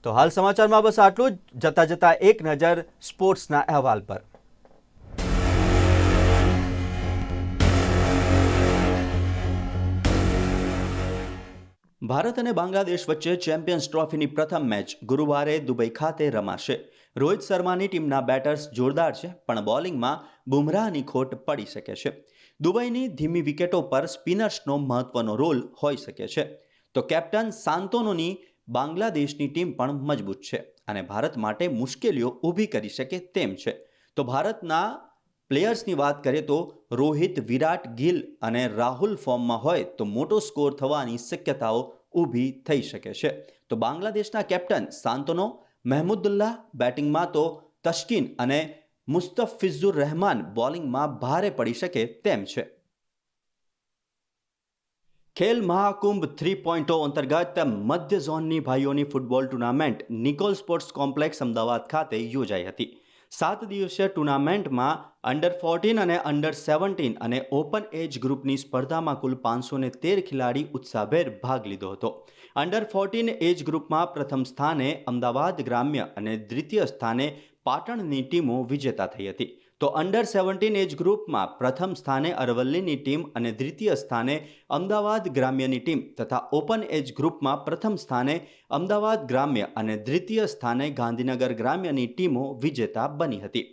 તો હાલ સમાચારમાં બસ આટલું જ. જતા જતા એક નજર સ્પોર્ટ્સના અહેવાલ પર. ભારત અને બાંગ્લાદેશ વચ્ચે ચેમ્પિયન્સ ટ્રોફીની પ્રથમ મેચ ગુરુવારે દુબઈ ખાતે રમાશે. રોહિત શર્માની ટીમના બેટર્સ જોરદાર છે, પણ બોલિંગમાં બુમરાહની ખોટ પડી શકે છે. દુબઈની ધીમી વિકેટો પર સ્પિનર્સનો મહત્વનો રોલ હોઈ શકે છે. તો કેપ્ટન સાંતોનોની બાંગ્લાદેશની ટીમ પણ મજબૂત છે અને ભારત માટે મુશ્કેલીઓ ઊભી કરી શકે તેમ છે. તો ભારતના પ્લેયર્સની વાત કરીએ તો રોહિત, વિરાટ, ગિલ અને રાહુલ ફોર્મમાં હોય તો મોટો સ્કોર થવાની શક્યતાઓ ઊભી થઈ શકે છે. તો બાંગ્લાદેશના કેપ્ટન સાંતોનો, મહેમુદુલ્લાહ બેટિંગમાં તો તસ્કીન અને મુસ્તફિઝુર રહેમાન બોલિંગમાં ભારે પડી શકે તેમ છે. ખેલ મહાકુંભ 3.0 અંતર્ગત મધ્ય ઝોનની ભાઈઓની football tournament Nikol sports complex Ahmedabad ખાતે યોજાઈ હતી. 7 દિવસીય ટુર્નામેન્ટમાં અંડર 14 અને અંડર 17 અને ઓપન એજ ગ્રુપની સ્પર્ધામાં કુલ 513 ખેલાડી ઉત્સાહભેર ભાગ લીધો હતો. અંડર 14 એજ ગ્રુપમાં પ્રથમ સ્થાને અમદાવાદ ગ્રામ્ય અને દ્વિતીય સ્થાને પાટણની ટીમો વિજેતા થઈ હતી. તો અંડર 17 એજ ગ્રુપમાં પ્રથમ સ્થાને અરવલ્લીની ટીમ અને દ્વિતીય સ્થાને અમદાવાદ ગ્રામ્યની ટીમ તથા ઓપન એજ ગ્રુપમાં પ્રથમ સ્થાને અમદાવાદ ગ્રામ્ય અને દ્વિતીય સ્થાને ગાંધીનગર ગ્રામ્યની ટીમો વિજેતા બની હતી.